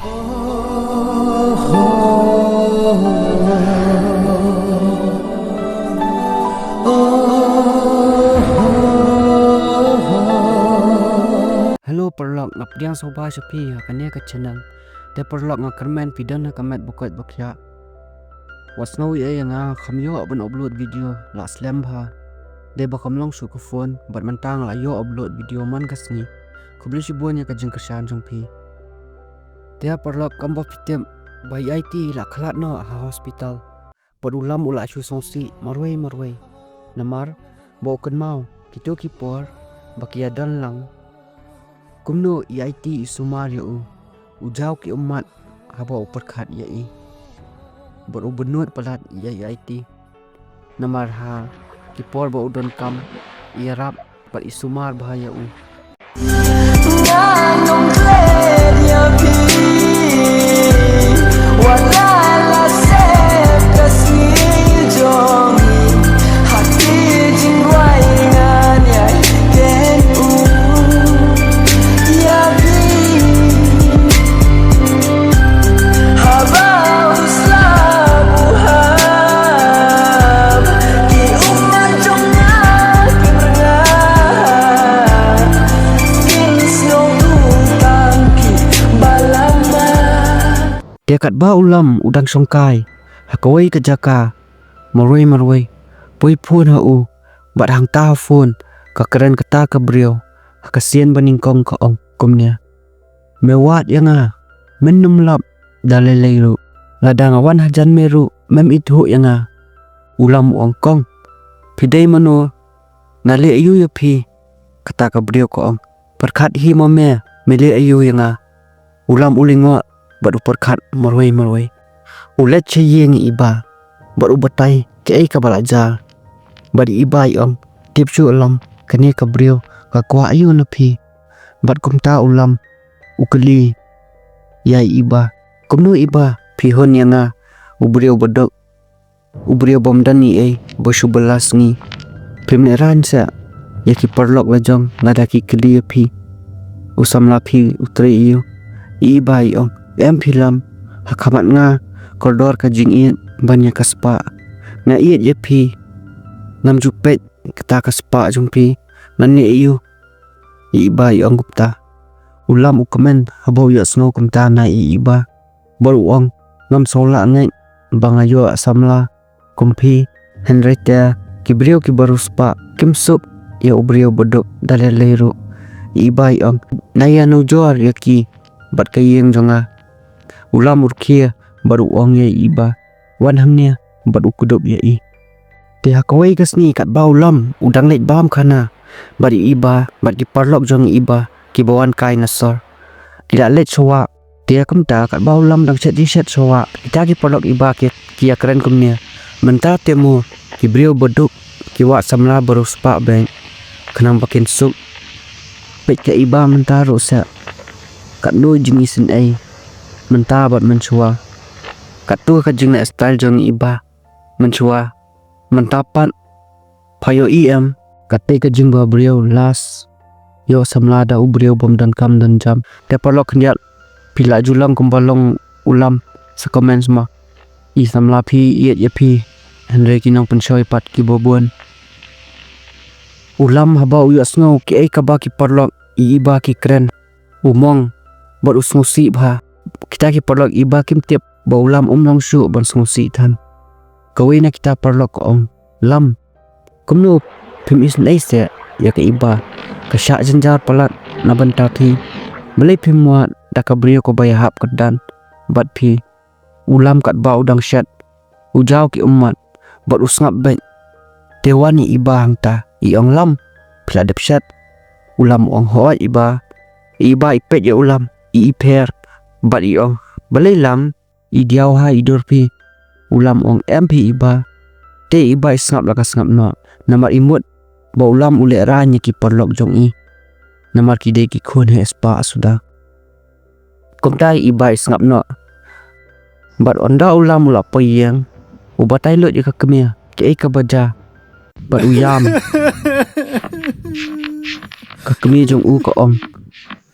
Hello perlok ngapdiang soba sepi hakane ka channel te perlok nga kermen pidan na kamet bukat bakya wasno ye nga khamyo ban upload video la slam bha de ba kamlong su ko phone bat man tang la yo upload video man kasni kubli si buanya ka jeng kersan jong pi te perlok kambo pitem bai IT la khalat no ha hospital padulam ula su songsi marwei namar bo kan mau kito ki por bakya dan lang kumno IIT sumar yo ujau ki umat haba uperkhat yai baru benut pelat IIT namar ha ki por ba udon kam irap bar isumar bahaya u dia kat ba ulam udang songkai hakawai ke jaka marwai pui phun ha u bat hang ta phone ka keren kata ka brio hakasien baningkong ka ong kumnya mewat yanga menum lap dalelairu ladang awan hajan meru mem itu yanga ulam ongkong pidai mano ngale ayu ya pi kata ka brio ka ong perkhat hi mame mele ayu yanga ulam ulingo baru perkhat marwai ulet cheyeng iba baru batai ke ai ka balajar bari iba yong tipsu ulam kane ka brio ka kwa ayu na phi bat kumta ulam ukeli yai iba kumnu iba phi hon yanga ubrio bodok ubrio bomdani ai bosu belas ngi pimne ransa yaki perlok lajong ngadaki keli phi usam la phi utre iu iba yong em filam hakamat nga koridor ka jing iet banyak kaspa nga iet ye pi ngam jupet kata kaspa jumpi nani iu iba yong gupta ulam ukamen habau ya snow kumta na iba baru ong ngam sola ngai bangayo samla kumpi henrita kibrio ki baru spa kimsup ya ubrio bodok daleleru iba yong naya no jor yaki bat kayeng jonga ulam urkia baru ong ye iba wan hamnya baru kudup ye i te hakawai kasni kat ba ulam udang let bam khana bari iba bat di parlok jong iba ki bawan kai nasor tidak let sowa dia kamta kat ba ulam dang set di set sowa kita ki parlok iba ki kia keren kumnya menta temu ki brio boduk ki wa samla baru spa bank kenang bakin sup pet ke iba menta rosa kat no jingisen ai menta bat menchua katu ka jing na style jong iba menchua mentapat payo em kate ka jing ba brio las yo samlada ubrio bom dan kam dan jam te parlok knyat pila julang kumbalong ulam sa comments ma i samla phi iet ye phi henre kinang pensoi pat ki bobon ulam haba u asngau ki ai ka ba ki parlok iba ki kren umong bot usngusi bha kita ki parlok iba kim tiap baulam long shu ban sungsi than kawai na kita parlok ong lam kumno pim is naise ya ka iba ka sha janjar palat na banta thi belai pim wa da ka brio ko baya hap kadan bat phi ulam kat ba udang shat ujau ki umat bot usngap bet tewani iba hangta i ong lam pla dep shat ulam ong ho iba ipet ya ulam i per bat iong balai lam i diau ha idur pi ulam ong MP iba te iba isngap laka sngap no namar imut ba ulam ule ranya ki parlok jong i namar ki de ki khun he spa sudah komtai iba isngap no bat onda ulam ula payeng ubatai lot ka kemia ke ka baja bat uyam ka kemia jong u ka om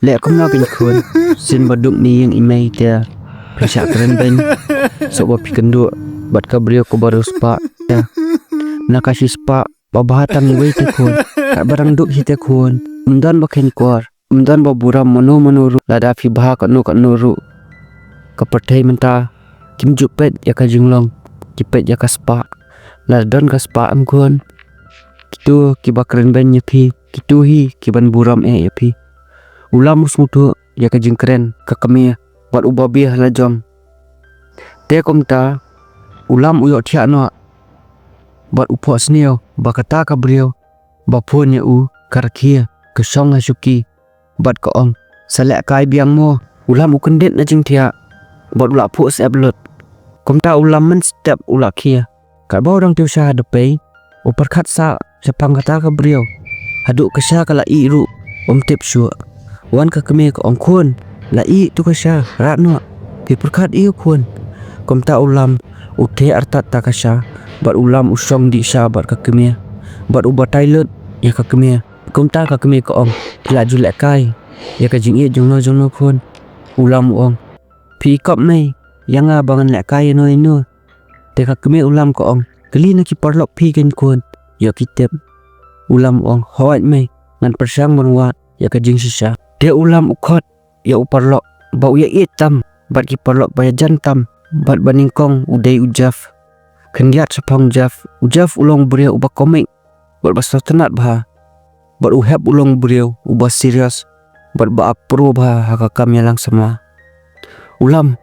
lẹ kom na kin khun sin baduk ni yang imei tia pisha keren ben so ba pikendu bat ka brio ko baru spa ya na kasi spa babahatang wei te khun ka barang duk hi te khun umdan ba khen kwar umdan ba buram mano ru lada fi bha ka no ru ka pathai menta kim jupet ya ka jinglong kipet ya ka spa la don ka spa am khun kitu ki bakren ben nya phi kitu hi ki ban buram ya phi ulam musmutu ya ka jingkren ka kami bat ubabi hala jom te komta ulam uyo thia no bat upo sneo bakata ka brio ba phon ya u karkhia ka song ha suki bat ko ong sala kai biang mo ulam u kendet na jing thia bat ula phu sep lot komta ulam men step ula khia ka ba orang tiu sha de pe upar khat sa sepang kata ka brio hadu ka sha kala i ru tep shu wan ka keme ko ong khun la i tu ka sha ra no pi perkhat i khun komta ulam uthe artat ta ka sha bat ulam usong di sha bat ka keme bat ubatai lot ya ka keme komta ka keme ko ong la julek kai ya ka jing i jong no khun ulam ong pi kop mai yang a bangan lek kai no inu te ka keme ulam ko ong kali na ki parlok pi ken khun ya kitep ulam ong hoat mai ngan persang monwat ya ka jing sha dia ulam ukhot ya uparlok bau ya itam bat ki parlok baya jantam bat baningkong udai ujaf kendiat sepang ujaf ulong brio ubah komik bat basah tenat bah bat uhab ulong brio ubah serius bat ba apro bah hakakam yalang sama ulam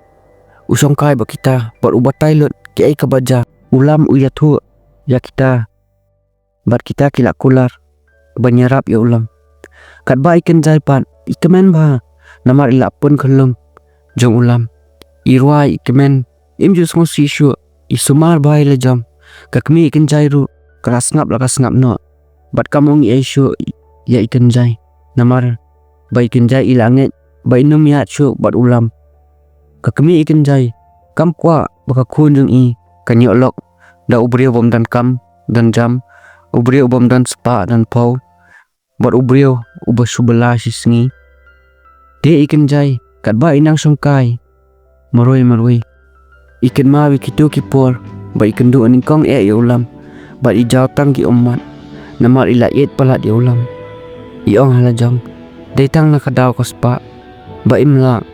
usong kai ba kita bat ubah tailot ki ai kabaja ulam uya thu ya kita bat kita kilak kular banyarap ya ulam kat ba ikan jaipan ikemen ba namar ila pun khelum jong ulam irwa ikemen im jus ngo si shu isumar bai le jam kakmi ikan jairu keras ngap no bat kamong i shu ya ikan jai namar bai ikan jai ilanget bai num ya shu bat ulam kakmi ikan jai kam kwa baka khun jong i kanyolok da ubrio bom dan kam dan jam ubrio bom dan spa dan pau bat ubrio ubah subala sisngi de ikan jai kat ba inang songkai maroi ikan mawi kitu kipor ba ikan du aning kong ya ulam bat ijau tang ki umat namar ila yet palat ya ulam iong hala jong de tang na kadaw ko spa ba imla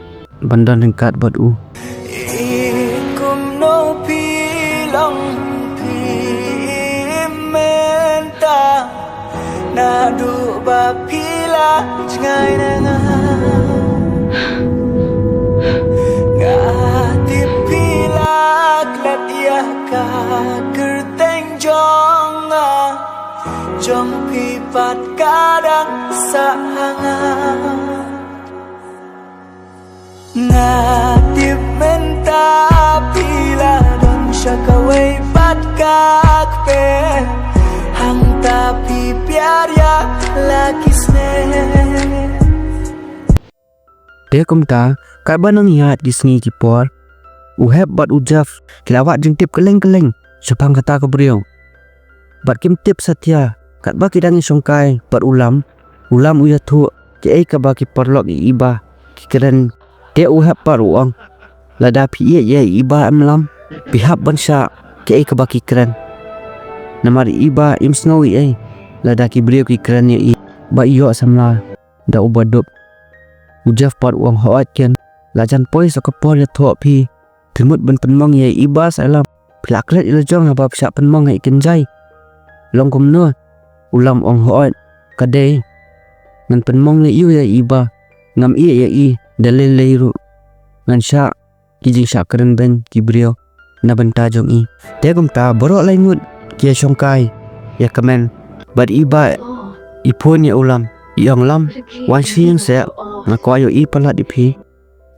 bandan ringkat bat u ikum no pilong pimenta na du ba pila ngai na nga ti pila klat ya ka kerteng jong jong pi pat kadang sa hanga nga ti menta pila dong syakawai pat kakpe hang tapi biar ya lagi sne de komta kat ba nang yat di sngi kipor uhab bat ujaf kilawat jing tip keleng sepang kata ka brio bat kim tip satya kat ba kidang songkai bat ulam uya thu ke ai ka ba ki parlok i iba ki keren de uhab par uang lada pi ye iba amlam pihap bansa ke ai ka ba ki keren namar iba im snowi ai lada ki brio ki keren ye i ba iyo samla da ubadop ujaf par uang hoat ken lajan poi sokapor ya tho pi thimut ban penmong ye iba salam plaklet ila jong ha bab sya penmong ai kenjai longkom no ulam ong hoat kade ngan penmong le yu ya iba ngam i ya i dalil leiru ngan sya kijing sya keren ben kibrio na benta jong i tegum ta borok laingut kia songkai ya kamen bad iba ipon ya ulam iong lam wan siang se ngakwayo i pala di phi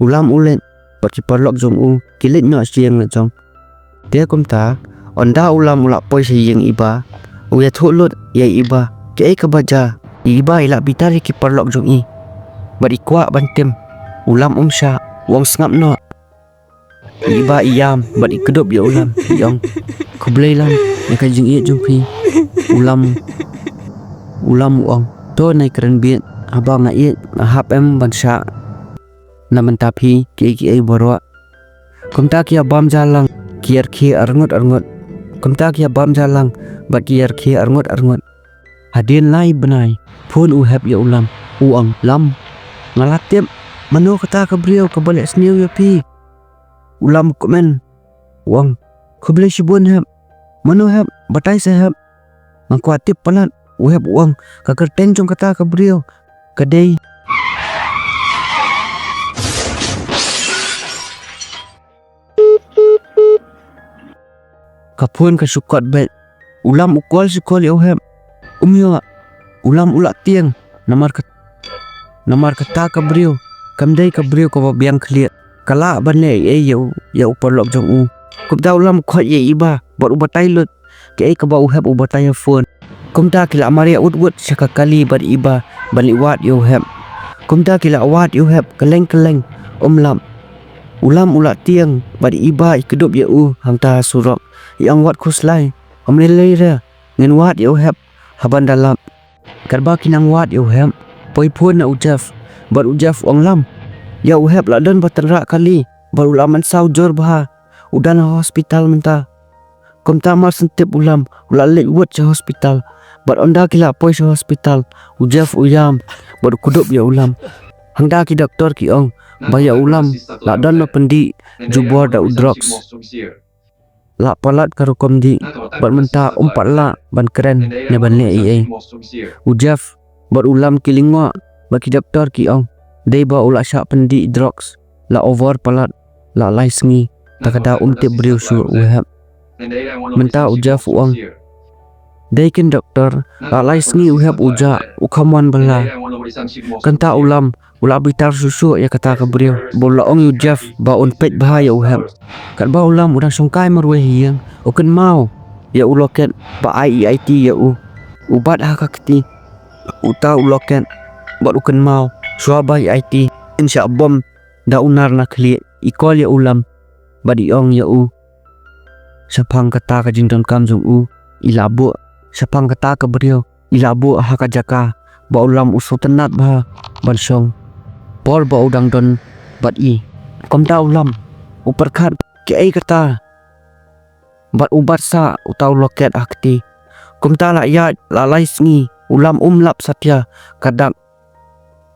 ulam ulen bat ki parlok jong u kilit no siang la jong tegum ta onda ulam ula poi siang iba uya thulut ya iba ke ai kabaja iba ila bitari ki parlok jong i bat ikwa bantem ulam umsha wong sngap no iba iyam bat ikedop ya ulam yong kublai lam ya kajing i jong phi ulam uang to nai keren biet abang ngai hap em bansa naman tapi ki boro kumta ki abam jalang kiar ki arngot kumta ki abam jalang bat kiar ki arngot hadin lai benai phone uhap ya ulam uang lam ngalatip mano kata kabriyo kabalik sniu ya pi ulam komen uang kabalik shibun hap mano hap batai saya hap ngkuatip palat uhap uang kakerteng jong kata kabriyo kadai kapun ka sukot bet ulam ukol sikol ya uhap umyo ulam ulak tiang namar kata kabriyo kamdai kabriyo ko biang clear kala banle ya uperlok jong u kumta ulam khot ye iba bot ubatai lut ke ka ba uhap ubatai phone kumta kila maria utwut sakakali bar iba bani wat yo uhap kumta kila wat yo uhap keleng umlam ulam ulak tiang bar iba ikedup ya u hangta surok yang wat khuslai omlelei ra ngen wat yo uhap haban dalam karba kinang wat yo uhap poi phone na ujaf bar ujaf uang lam ya uhap ladan batanra kali bar ulaman sau jor bah udan hospital menta kumta mal sentip ulam ulalik wot sa hospital bar onda kila poi sa hospital ujaf uyam bar kudup ya ulam hangda ki doktor ki ong baya ulam ladan ma pendi jubor da drugs la palat karo komdi bar menta umpat la ban keren ne ban le ujaf bar ulam kilingwa baki doktor ki ong dei ba ula syak pendi drugs la over palat la laisngi takada untip beriu su uhap menta ujaf uang dei kin doktor la laisngi uhap uja ukaman bala kanta ulam ula bitar susu ya kata ka beriu bola ong ujaf ba unpet bahaya uhap kat ba ulam udang songkai marwe hiang uken mau ya uloket ba IEIT ya ubat hakakti uta uloket ba uken mau suaba IEIT insya bom da unar na kli ikol ya ulam badi ong ya sapang kata ka jingdon kam jong ilabu sapang kata ka beriu ilabu hakajaka ba ulam usutenat ba bansong por ba udang don bat komta ulam uperkat ke kata bat ubat sa utau loket akti komta la ya la laisngi ulam umlap satya kadak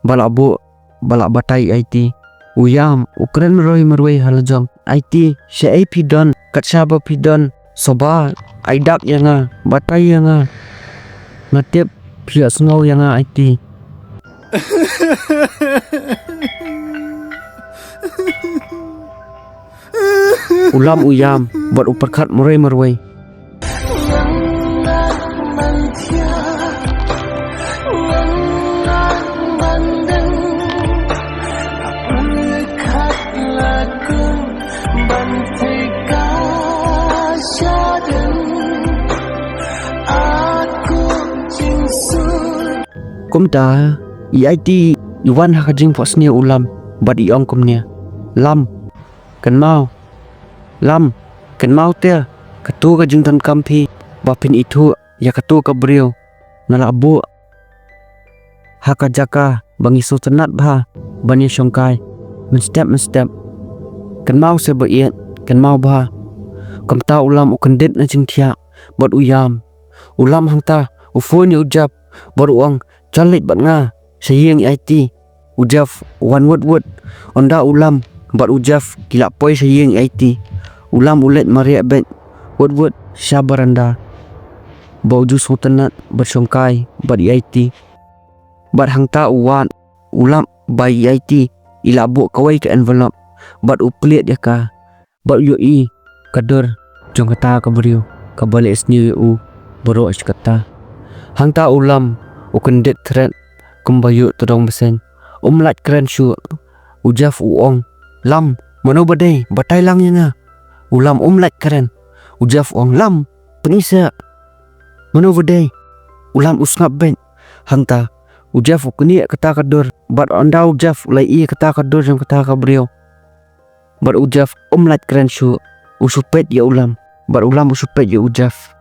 balabu balak batai IT uyam ukren meroi halajong IT se pidon kat saba pidon soba aidak yanga batai yanga ngatip pia sngau yanga IT ulam uyam buat uperkat meroi kumta IIT Iwan hakajing posnya ulam badi ong kumnya lam kan mau tia katu kajing tan kampi bapin itu ya katu ka beriu nalabu hakajaka bangi sutenat bah bani songkai menstep kan mau sebaiet kan mau bah kamta ulam ukendit na jing tia bot uyam ulam hangta ufun ya ujap baru uang calit bat nga sayang IT ujaf wan wot onda ulam bat ujaf kila poi sayang IT ulam ulet maria bet wot sabaranda bauju sultanat bersongkai bat IT bat hangta uwan ulam bai IT ilabu kawai ke envelope bat uplit ya ka bat yoi kader jong kata ka beriu ka balik sni boro kata hangta ulam ukendit thread kumbayu todong besen umlat keren shu ujaf uong lam mano badai batai lang nga ulam umlat keren ujaf uong lam penisa mano badai ulam usngap ben hangta ujaf ukni kata kadur bat onda ujaf ulai kata kadur jong kata kabriyo bat ujaf umlat keren shu usupet ya ulam bat ulam usupet ya ujaf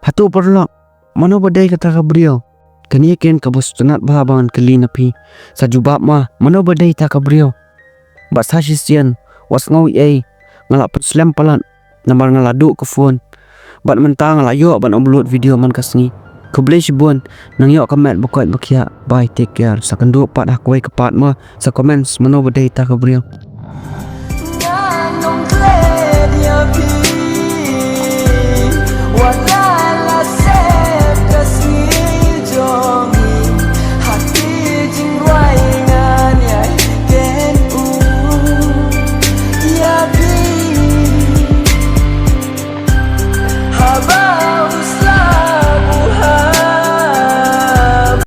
hatu perlok mano badai kata kabriyo Kani ken kabus tunat bahabangan keli napi sa jubab ma mano badai ta kabrio ba sa sisian was ngawi ai ngala put slam palan namar ngala du ke phone bat mentang ngala yo ban upload video man kasngi kuble shibun nang yo comment bakoi bakia bye take care sa kandu pat hakwai kepat ma sa comments mano badai ta kabrio Ngang nong kle dia pi